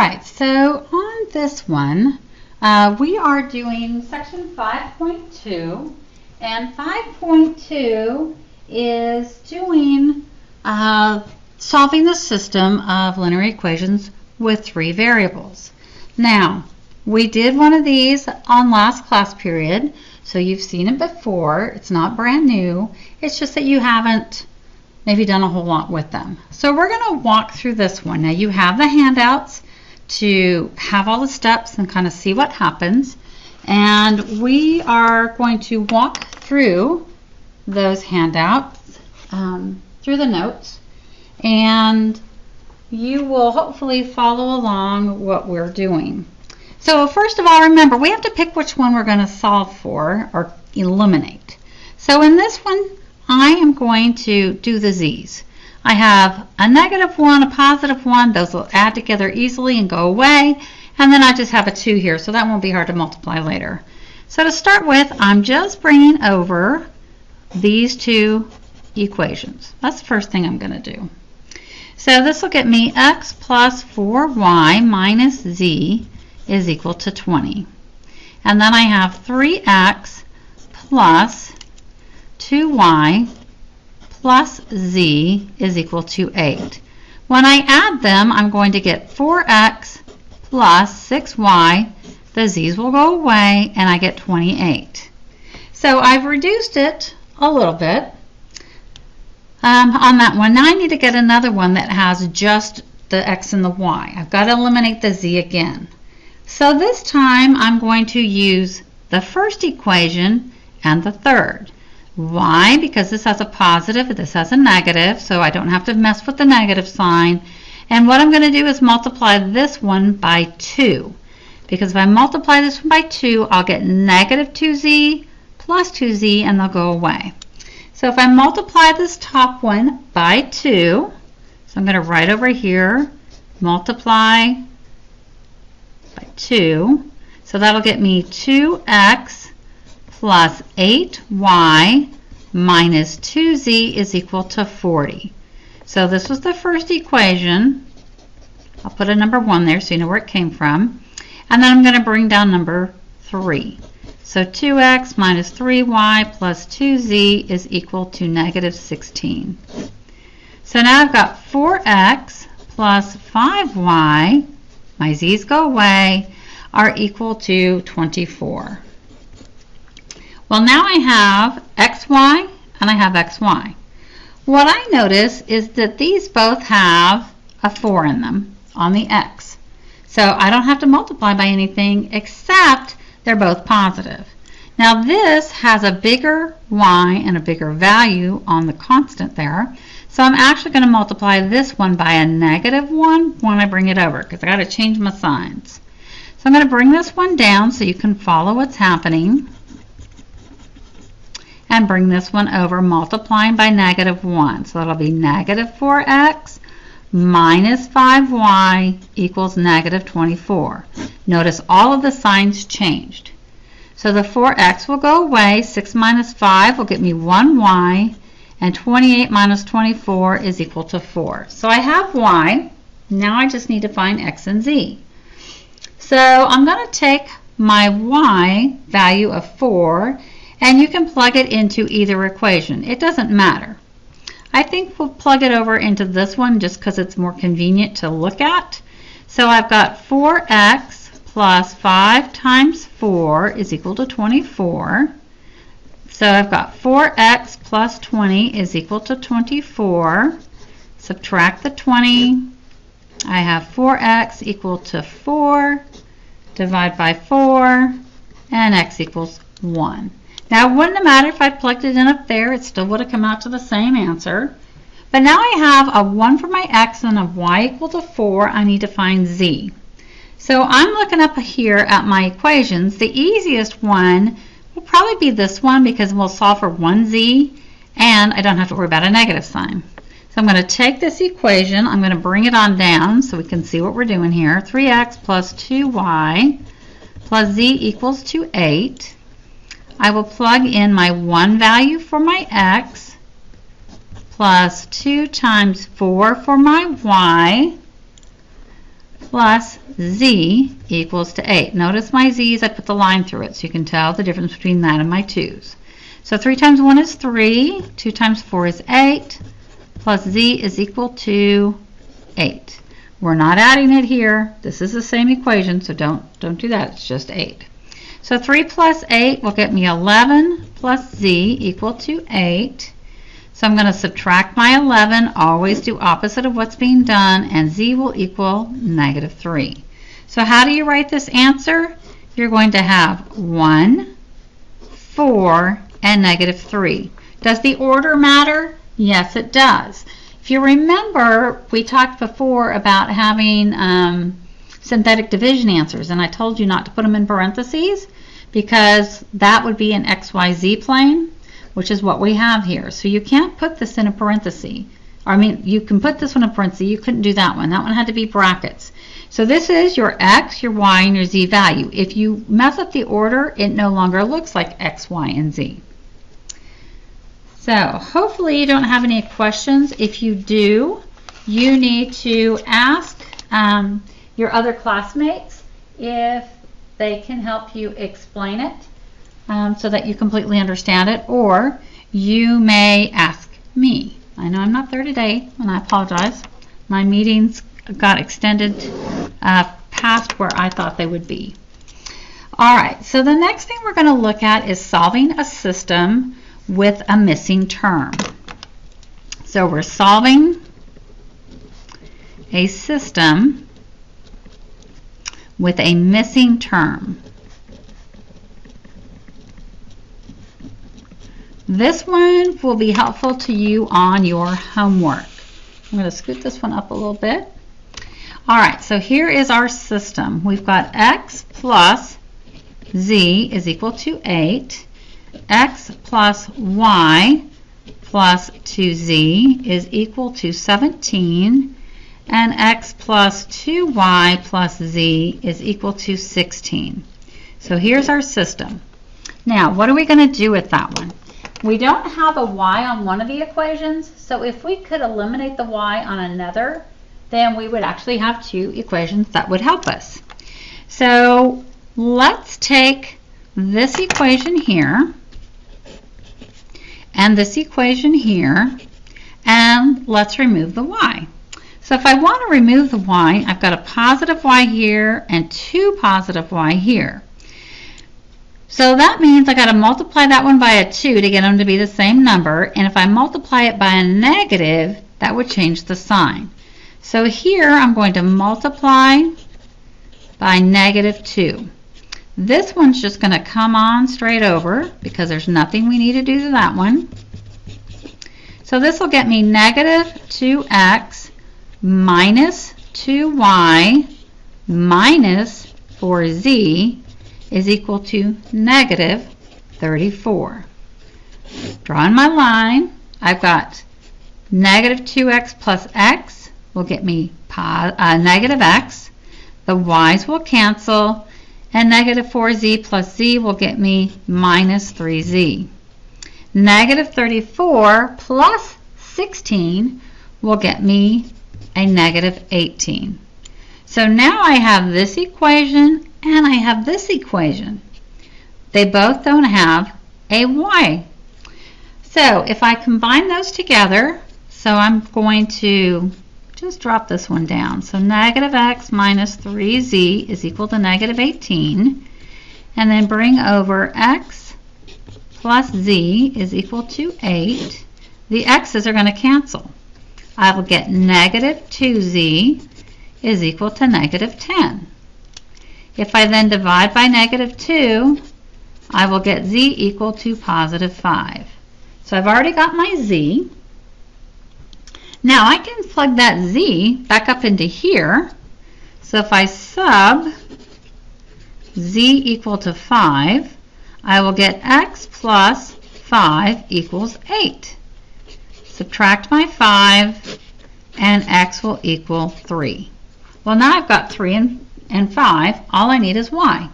right, so on this one, we are doing section 5.2, and 5.2 is doing solving the system of linear equations with 3 variables. Now, we did one of these on last class period, so you've seen it before. It's not brand new. It's just that you haven't maybe done a whole lot with them. So we're going to walk through this one. Now, you have the handouts to have all the steps and kind of see what happens. And we are going to walk through those handouts, through the notes, and you will hopefully follow along what we're doing. So first of all, remember, we have to pick which one we're going to solve for or eliminate. So in this one, I am going to do the z's. I have a -1, a +1. Those will add together easily and go away. And then I just have a 2 here, so that won't be hard to multiply later. So to start with, I'm just bringing over these 2 equations. That's the first thing I'm going to do. So this will get me x plus 4y minus z is equal to 20. And then I have 3x plus 2y plus z is equal to 8. When I add them, I'm going to get 4x plus 6y. The z's will go away, and I get 28. So I've reduced it a little bit on that one. Now I need to get another one that has just the x and the y. I've got to eliminate the z again. So this time I'm going to use the first equation and the third. Why? Because this has a positive, this has a negative, so I don't have to mess with the negative sign. And what I'm going to do is multiply this one by 2. Because if I multiply this one by 2, I'll get -2z plus 2z, and they'll go away. So if I multiply this top one by 2, so I'm going to write over here, multiply by 2. So that'll get me 2x plus 8y minus 2z is equal to 40. So this was the first equation. I'll put a number 1 there so you know where it came from. And then I'm going to bring down number 3. So 2x minus 3y plus 2z is equal to -16. So now I've got 4x plus 5y, my z's go away, are equal to 24. Well, now I have xy and I have xy. What I notice is that these both have a 4 in them on the x. So I don't have to multiply by anything except they're both positive. Now this has a bigger y and a bigger value on the constant there. So I'm actually going to multiply this one by a -1 when I bring it over, because I got to change my signs. So I'm going to bring this one down so you can follow what's happening. And bring this one over, multiplying by -1. So that'll be -4x minus 5y equals -24. Notice all of the signs changed. So the 4x will go away. 6 minus 5 will get me 1y. And 28 minus 24 is equal to 4. So I have y. Now I just need to find x and z. So I'm going to take my y value of 4, and you can plug it into either equation. It doesn't matter. I think we'll plug it over into this one just because it's more convenient to look at. So I've got 4x plus 5 times 4 is equal to 24. So I've got 4x plus 20 is equal to 24. Subtract the 20. I have 4x equal to 4. Divide by 4. And x equals 1. Now, it wouldn't have mattered if I plugged it in up there. It still would have come out to the same answer. But now I have a 1 for my x and a y equal to 4. I need to find z. So I'm looking up here at my equations. The easiest one will probably be this one because we'll solve for 1z, and I don't have to worry about a negative sign. So I'm going to take this equation. I'm going to bring it on down so we can see what we're doing here. 3x plus 2y plus z equals to 8. I will plug in my 1 value for my x plus 2 times 4 for my y plus z equals to 8. Notice my z's, I put the line through it so you can tell the difference between that and my 2's. So 3 times 1 is 3, 2 times 4 is 8, plus z is equal to 8. We're not adding it here. This is the same equation, so don't do that. It's just 8. So 3 plus 8 will get me 11 plus z equal to 8. So I'm going to subtract my 11, always do opposite of what's being done, and z will equal negative 3. So how do you write this answer? You're going to have 1, 4, and negative 3. Does the order matter? Yes, it does. If you remember, we talked before about having synthetic division answers, and I told you not to put them in parentheses because that would be an XYZ plane, which is what we have here. So you can't put this in a parenthesis. I mean, you can put this one in a parenthesis. You couldn't do that one. That one had to be brackets. So this is your X, your Y, and your Z value. If you mess up the order, it no longer looks like X, Y, and Z. So hopefully you don't have any questions. If you do, you need to ask your other classmates if they can help you explain it so that you completely understand it, or you may ask me. I know I'm not there today, and I apologize. My meetings got extended past where I thought they would be. All right, so the next thing we're going to look at is solving a system with a missing term. So we're solving a system with a missing term. This one will be helpful to you on your homework. I'm going to scoot this one up a little bit. All right, so here is our system. We've got x plus z is equal to 8. X plus y plus 2z is equal to 17. And x plus 2y plus z is equal to 16. So here's our system. Now, what are we going to do with that one? We don't have a y on one of the equations, so if we could eliminate the y on another, then we would actually have two equations that would help us. So let's take this equation here and this equation here, and let's remove the y. So if I want to remove the y, I've got a positive y here and two positive y here. So that means I got to multiply that one by a 2 to get them to be the same number, and if I multiply it by a negative, that would change the sign. So here I'm going to multiply by negative 2. This one's just going to come on straight over because there's nothing we need to do to that one. So this will get me negative 2x minus 2y minus 4z is equal to negative 34. Drawing my line, I've got negative 2x plus x will get me negative x. The y's will cancel, and negative 4z plus z will get me minus 3z. Negative 34 plus 16 will get me a negative 18. So now I have this equation and I have this equation. They both don't have a y. So if I combine those together, so I'm going to just drop this one down. So negative x minus 3z is equal to negative 18. And then bring over x plus z is equal to 8. The x's are going to cancel. I will get negative 2z is equal to negative 10. If I then divide by negative 2, I will get z equal to positive 5. So I've already got my z. Now I can plug that z back up into here. So if I sub z equal to 5, I will get x plus 5 equals 8. Subtract my 5, and x will equal 3. Well, now I've got 3 and 5. All I need is y.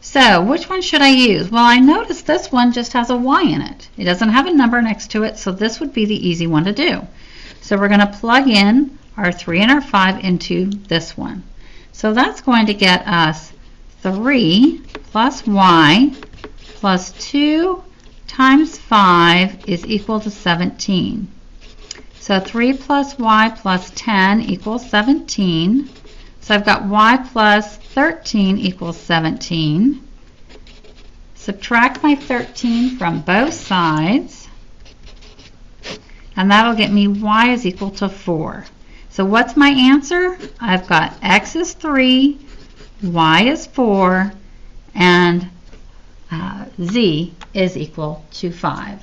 So which one should I use? Well, I noticed this one just has a y in it. It doesn't have a number next to it, so this would be the easy one to do. So we're going to plug in our 3 and our 5 into this one. So that's going to get us 3 plus y plus 2 times 5 is equal to 17. So 3 plus y plus 10 equals 17. So I've got y plus 13 equals 17. Subtract my 13 from both sides, and that'll get me y is equal to 4. So what's my answer? I've got x is 3, y is 4, and z is equal to 5.